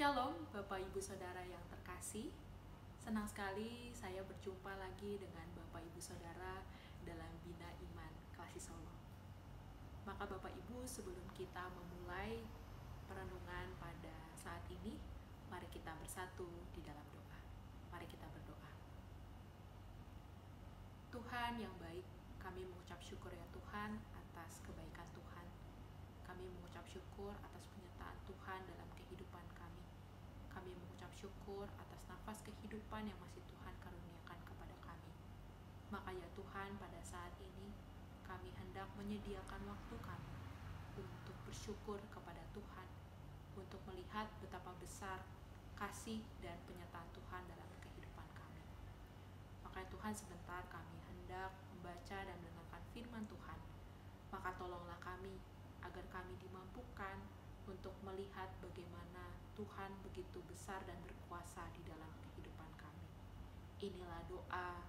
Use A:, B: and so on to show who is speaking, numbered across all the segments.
A: Shalom Bapak Ibu Saudara yang terkasih. Senang sekali saya berjumpa lagi dengan Bapak Ibu Saudara dalam Bina Iman Klasik Solo. Maka Bapak Ibu, sebelum kita memulai perenungan pada saat ini, mari kita bersatu di dalam doa. Mari kita berdoa. Tuhan yang baik, kami mengucap syukur ya Tuhan atas kebaikan Tuhan. Kami mengucap syukur atas penyertaan Tuhan dalam kehidupan kami. Kami mengucap syukur atas nafas kehidupan yang masih Tuhan karuniakan kepada kami. Maka ya Tuhan, pada saat ini kami hendak menyediakan waktu kami untuk bersyukur kepada Tuhan, untuk melihat betapa besar kasih dan penyertaan Tuhan dalam kehidupan kami. Maka Tuhan, sebentar kami hendak membaca dan mendengarkan firman Tuhan. Maka tolonglah kami agar kami dimampukan untuk melihat bagaimana Tuhan begitu besar dan berkuasa di dalam kehidupan kami. Inilah doa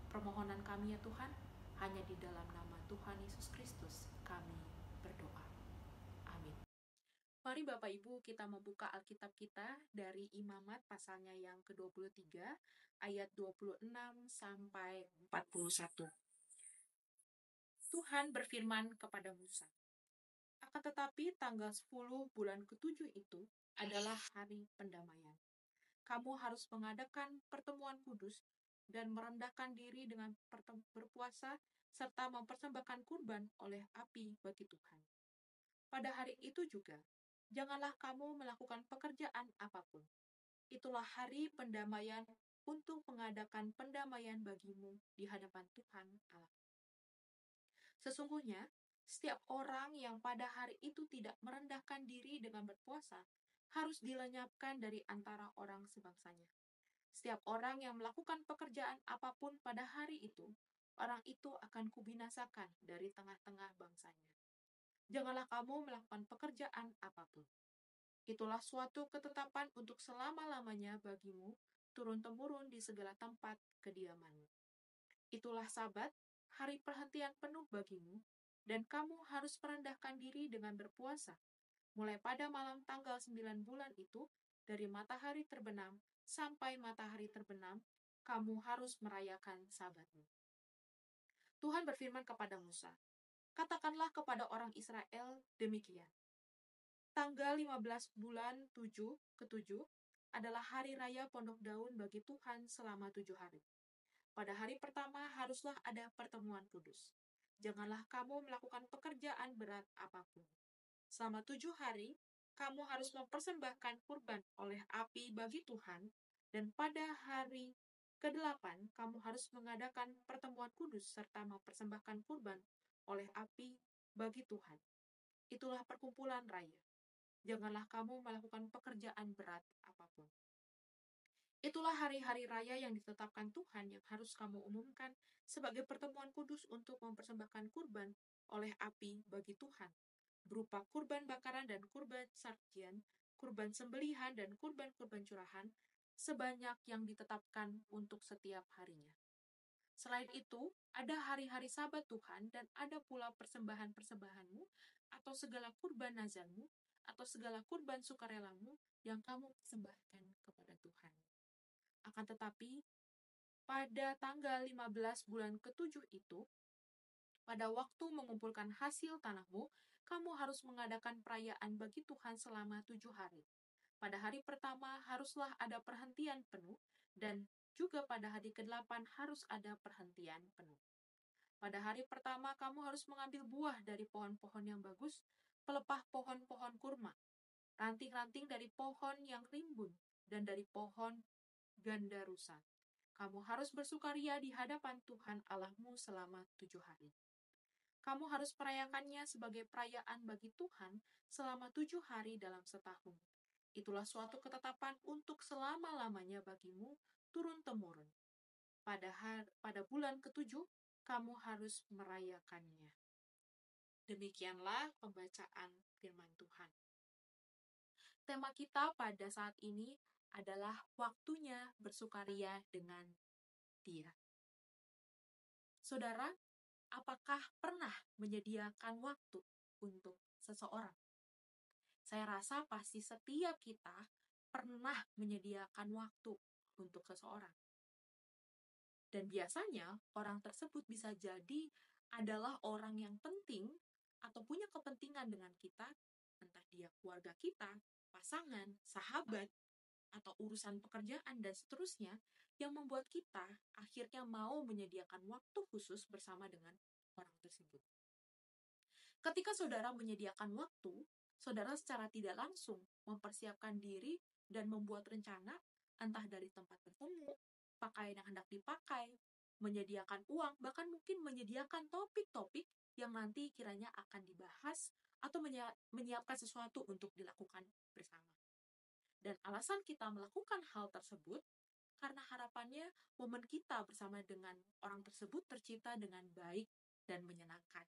A: permohonan kami ya Tuhan, hanya di dalam nama Tuhan Yesus Kristus kami berdoa. Amin. Mari Bapak Ibu kita membuka Alkitab kita dari Imamat pasalnya yang ke-23 ayat 26 sampai 41. Tuhan berfirman kepada Musa, akan tetapi tanggal 10 bulan ke-7 itu adalah hari pendamaian. Kamu harus mengadakan pertemuan kudus dan merendahkan diri dengan berpuasa serta mempersembahkan kurban oleh api bagi Tuhan. Pada hari itu juga, janganlah kamu melakukan pekerjaan apapun. Itulah hari pendamaian untuk mengadakan pendamaian bagimu di hadapan Tuhan Allah. Sesungguhnya, setiap orang yang pada hari itu tidak merendahkan diri dengan berpuasa harus dilenyapkan dari antara orang sebangsanya. Setiap orang yang melakukan pekerjaan apapun pada hari itu, orang itu akan kubinasakan dari tengah-tengah bangsanya. Janganlah kamu melakukan pekerjaan apapun. Itulah suatu ketetapan untuk selama-lamanya bagimu, turun-temurun di segala tempat kediamanmu. Itulah Sabat, hari perhentian penuh bagimu, dan kamu harus merendahkan diri dengan berpuasa. Mulai pada malam tanggal 9 bulan itu, dari matahari terbenam sampai matahari terbenam, kamu harus merayakan Sabatmu. Tuhan berfirman kepada Musa, katakanlah kepada orang Israel demikian. Tanggal 15 bulan ke-7 adalah hari raya pondok daun bagi Tuhan selama 7 hari. Pada hari pertama haruslah ada pertemuan kudus. Janganlah kamu melakukan pekerjaan berat apapun. Selama 7 hari, kamu harus mempersembahkan kurban oleh api bagi Tuhan, dan pada hari ke-8, kamu harus mengadakan pertemuan kudus serta mempersembahkan kurban oleh api bagi Tuhan. Itulah perkumpulan raya. Janganlah kamu melakukan pekerjaan berat apapun. Itulah hari-hari raya yang ditetapkan Tuhan yang harus kamu umumkan sebagai pertemuan kudus untuk mempersembahkan kurban oleh api bagi Tuhan, berupa kurban bakaran dan kurban sajian, kurban sembelihan dan kurban-kurban curahan, sebanyak yang ditetapkan untuk setiap harinya. Selain itu, ada hari-hari Sabat Tuhan dan ada pula persembahan-persembahanmu atau segala kurban nazarmu atau segala kurban sukarelamu yang kamu persembahkan kepada Tuhan. Akan tetapi, pada tanggal 15 bulan ke-7 itu, pada waktu mengumpulkan hasil tanahmu, kamu harus mengadakan perayaan bagi Tuhan selama 7 hari. Pada hari pertama haruslah ada perhentian penuh, dan juga pada hari ke-8 harus ada perhentian penuh. Pada hari pertama kamu harus mengambil buah dari pohon-pohon yang bagus, pelepah pohon-pohon kurma, ranting-ranting dari pohon yang rimbun, dan dari pohon gandarusa. Kamu harus bersukaria di hadapan Tuhan Allahmu selama 7 hari. Kamu harus merayakannya sebagai perayaan bagi Tuhan selama 7 hari dalam setahun. Itulah suatu ketetapan untuk selama-lamanya bagimu, turun-temurun. Pada bulan ke-7, kamu harus merayakannya. Demikianlah pembacaan firman Tuhan. Tema kita pada saat ini adalah waktunya bersukaria dengan Dia. Saudara, apakah pernah menyediakan waktu untuk seseorang? Saya rasa pasti setiap kita pernah menyediakan waktu untuk seseorang. Dan biasanya orang tersebut bisa jadi adalah orang yang penting atau punya kepentingan dengan kita, entah dia keluarga kita, pasangan, sahabat, atau urusan pekerjaan dan seterusnya, yang membuat kita akhirnya mau menyediakan waktu khusus bersama dengan orang tersebut. Ketika saudara menyediakan waktu, saudara secara tidak langsung mempersiapkan diri dan membuat rencana, entah dari tempat bertemu, pakaian yang hendak dipakai, menyediakan uang, bahkan mungkin menyediakan topik-topik yang nanti kiranya akan dibahas atau menyiapkan sesuatu untuk dilakukan bersama. Dan alasan kita melakukan hal tersebut karena harapannya momen kita bersama dengan orang tersebut tercipta dengan baik dan menyenangkan.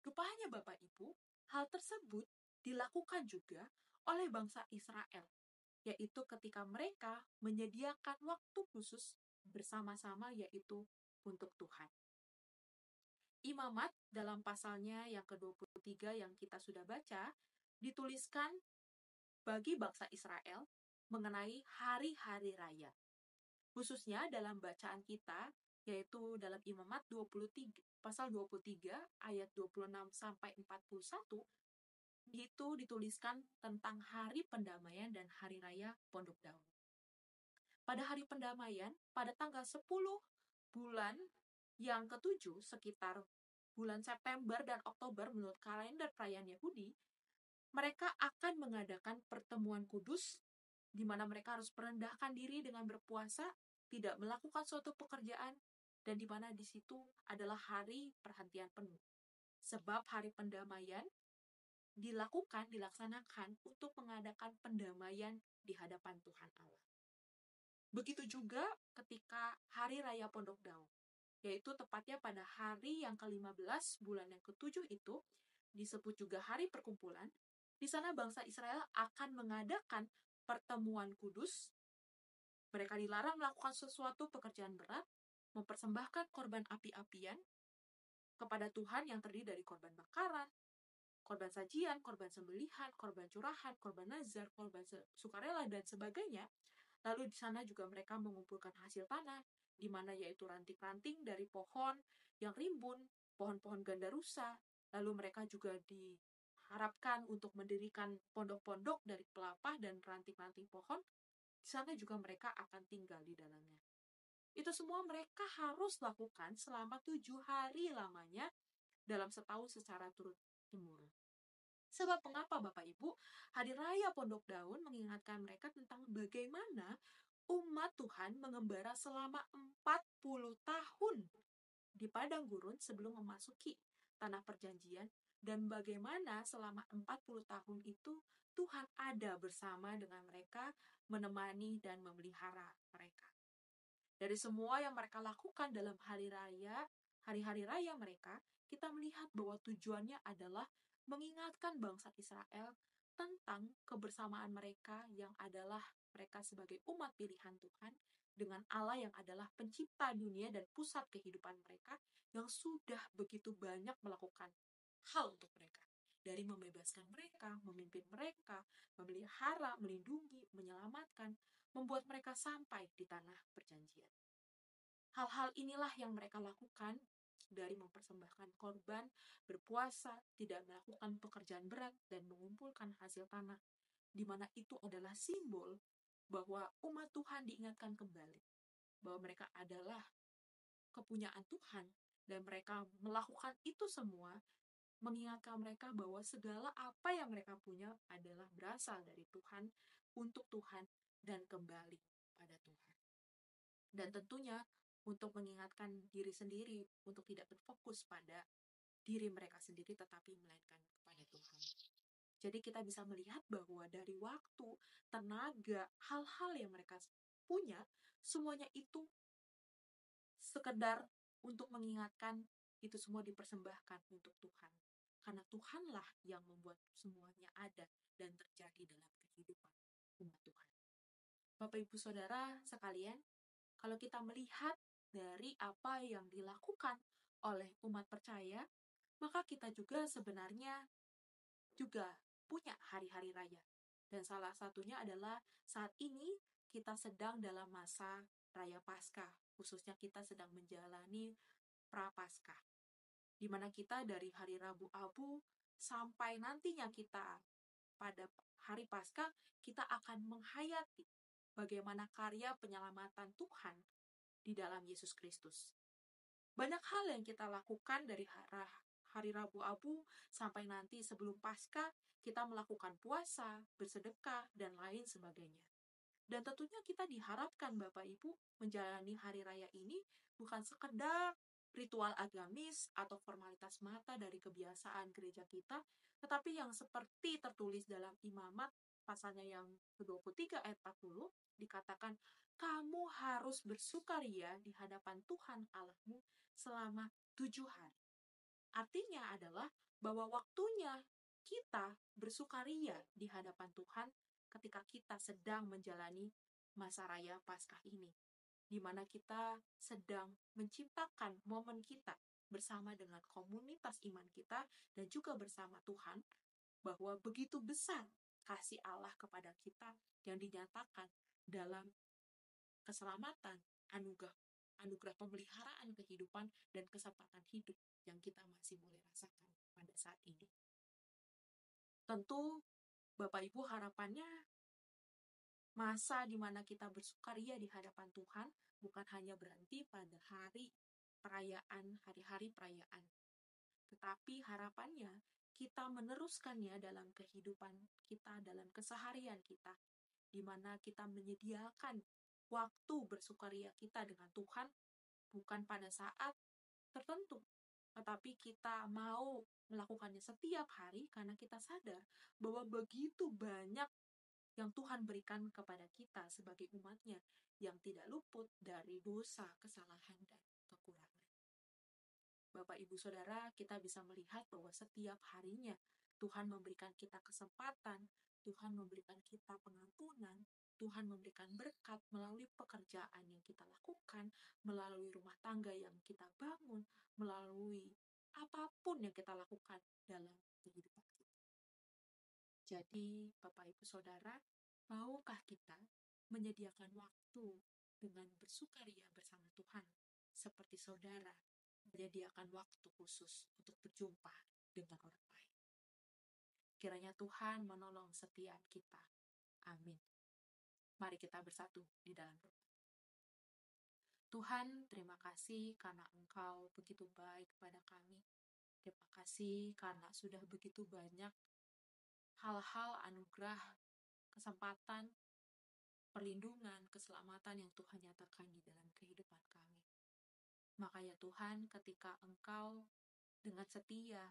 A: Rupanya Bapak Ibu, hal tersebut dilakukan juga oleh bangsa Israel, yaitu ketika mereka menyediakan waktu khusus bersama-sama, yaitu untuk Tuhan. Imamat dalam pasalnya yang ke-23 yang kita sudah baca, dituliskan bagi bangsa Israel mengenai hari-hari raya. Khususnya dalam bacaan kita, yaitu dalam Imamat 23, pasal 23 ayat 26 sampai 41, itu dituliskan tentang hari pendamaian dan hari raya Pondok Daun. Pada hari pendamaian, pada tanggal 10 bulan yang ke-7, sekitar bulan September dan Oktober menurut kalender perayaan Yahudi, mereka akan mengadakan pertemuan kudus, di mana mereka harus merendahkan diri dengan berpuasa, tidak melakukan suatu pekerjaan, dan di mana di situ adalah hari perhentian penuh. Sebab hari pendamaian dilaksanakan untuk mengadakan pendamaian di hadapan Tuhan Allah. Begitu juga ketika hari raya Pondok Daun, yaitu tepatnya pada hari yang ke-15 bulan yang ke-7 itu, disebut juga hari perkumpulan. Di sana bangsa Israel akan mengadakan pertemuan kudus. Mereka dilarang melakukan sesuatu pekerjaan berat, mempersembahkan korban api-apian kepada Tuhan yang terdiri dari korban bakaran, korban sajian, korban sembelihan, korban curahan, korban nazar, korban sukarela, dan sebagainya. Lalu di sana juga mereka mengumpulkan hasil tanah, di mana yaitu ranting-ranting dari pohon yang rimbun, pohon-pohon gandarusa. Lalu mereka juga diharapkan untuk mendirikan pondok-pondok dari pelepah dan ranting-ranting pohon. Di sana juga mereka akan tinggal di dalamnya. Itu semua mereka harus lakukan selama 7 hari lamanya dalam setahun secara turut-temurun. Sebab mengapa Bapak Ibu, Hari Raya Pondok Daun mengingatkan mereka tentang bagaimana umat Tuhan mengembara selama 40 tahun di padang gurun sebelum memasuki tanah perjanjian, dan bagaimana selama 40 tahun itu Tuhan ada bersama dengan mereka, menemani dan memelihara mereka. Dari semua yang mereka lakukan dalam hari-hari raya mereka, kita melihat bahwa tujuannya adalah mengingatkan bangsa Israel tentang kebersamaan mereka yang adalah mereka sebagai umat pilihan Tuhan dengan Allah yang adalah pencipta dunia dan pusat kehidupan mereka, yang sudah begitu banyak melakukan hal untuk mereka. Dari membebaskan mereka, memimpin mereka, memelihara, melindungi, menyelamatkan, membuat mereka sampai di tanah perjanjian. Hal-hal inilah yang mereka lakukan, dari mempersembahkan korban, berpuasa, tidak melakukan pekerjaan berat, dan mengumpulkan hasil tanah, di mana itu adalah simbol bahwa umat Tuhan diingatkan kembali bahwa mereka adalah kepunyaan Tuhan, dan mereka melakukan itu semua mengingatkan mereka bahwa segala apa yang mereka punya adalah berasal dari Tuhan, untuk Tuhan, dan kembali pada Tuhan. Dan tentunya untuk mengingatkan diri sendiri untuk tidak berfokus pada diri mereka sendiri, tetapi melainkan kepada Tuhan. Jadi kita bisa melihat bahwa dari waktu, tenaga, hal-hal yang mereka punya, semuanya itu sekedar untuk mengingatkan itu semua dipersembahkan untuk Tuhan. Karena Tuhanlah yang membuat semuanya ada dan terjadi dalam kehidupan umat Tuhan. Bapak Ibu Saudara sekalian, kalau kita melihat dari apa yang dilakukan oleh umat percaya, maka kita juga sebenarnya juga punya hari-hari raya. Dan salah satunya adalah saat ini kita sedang dalam masa Raya Paskah, khususnya kita sedang menjalani Prapaskah, di mana kita dari hari Rabu Abu sampai nantinya kita pada hari Paskah, kita akan menghayati bagaimana karya penyelamatan Tuhan di dalam Yesus Kristus. Banyak hal yang kita lakukan dari hari Rabu Abu sampai nanti sebelum Paskah, kita melakukan puasa, bersedekah, dan lain sebagainya. Dan tentunya kita diharapkan Bapak Ibu menjalani hari raya ini bukan sekedar ritual agamis atau formalitas mata dari kebiasaan gereja kita, tetapi yang seperti tertulis dalam Imamat pasalnya yang ke-23 ayat 40 dikatakan, kamu harus bersukaria di hadapan Tuhan Allahmu selama 7 hari. Artinya adalah bahwa waktunya kita bersukaria di hadapan Tuhan ketika kita sedang menjalani masa raya Paskah ini, di mana kita sedang menciptakan momen kita bersama dengan komunitas iman kita dan juga bersama Tuhan, bahwa begitu besar kasih Allah kepada kita yang dinyatakan dalam keselamatan, anugerah pemeliharaan kehidupan dan kesempatan hidup yang kita masih boleh rasakan pada saat ini. Tentu Bapak Ibu harapannya masa di mana kita bersukaria di hadapan Tuhan bukan hanya berhenti pada hari-hari perayaan, tetapi harapannya kita meneruskannya dalam kehidupan kita, dalam keseharian kita, di mana kita menyediakan waktu bersukaria kita dengan Tuhan bukan pada saat tertentu, tetapi kita mau melakukannya setiap hari karena kita sadar bahwa begitu banyak yang Tuhan berikan kepada kita sebagai umatnya yang tidak luput dari dosa, kesalahan, dan kekurangan. Bapak, Ibu, Saudara, kita bisa melihat bahwa setiap harinya Tuhan memberikan kita kesempatan, Tuhan memberikan kita pengampunan, Tuhan memberikan berkat melalui pekerjaan yang kita lakukan, melalui rumah tangga yang kita bangun, melalui apapun yang kita lakukan dalam kehidupan kita. Jadi, Bapak, Ibu, Saudara, maukah kita menyediakan waktu dengan bersukaria bersama Tuhan, seperti saudara menyediakan waktu khusus untuk berjumpa dengan orang lain? Kiranya Tuhan menolong setiap kita. Amin. Mari kita bersatu di dalam doa. Tuhan, terima kasih karena Engkau begitu baik kepada kami. Terima kasih karena sudah begitu banyak hal-hal anugerah, kesempatan, perlindungan, keselamatan yang Tuhan nyatakan di dalam kehidupan kami. Maka ya Tuhan, ketika Engkau dengan setia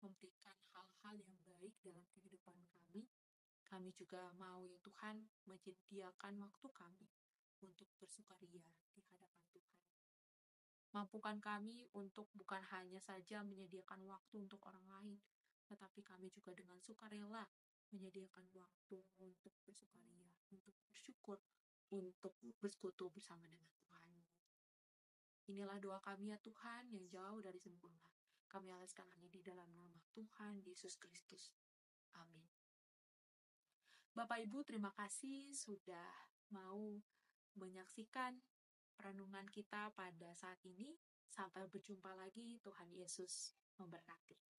A: memberikan hal-hal yang baik dalam kehidupan kami juga mau ya Tuhan menyediakan waktu kami untuk bersukaria di hadapan Tuhan. Mampukan kami untuk bukan hanya saja menyediakan waktu untuk orang lain, tetapi kami juga dengan sukarela menyediakan waktu untuk bersukaria, untuk bersyukur, untuk bersekutu bersama dengan Tuhan. Inilah doa kami ya Tuhan yang jauh dari sempurna. Kami alaskan hanya di dalam nama Tuhan Yesus Kristus. Amin. Bapak Ibu, terima kasih sudah mau menyaksikan renungan kita pada saat ini. Sampai berjumpa lagi, Tuhan Yesus memberkati.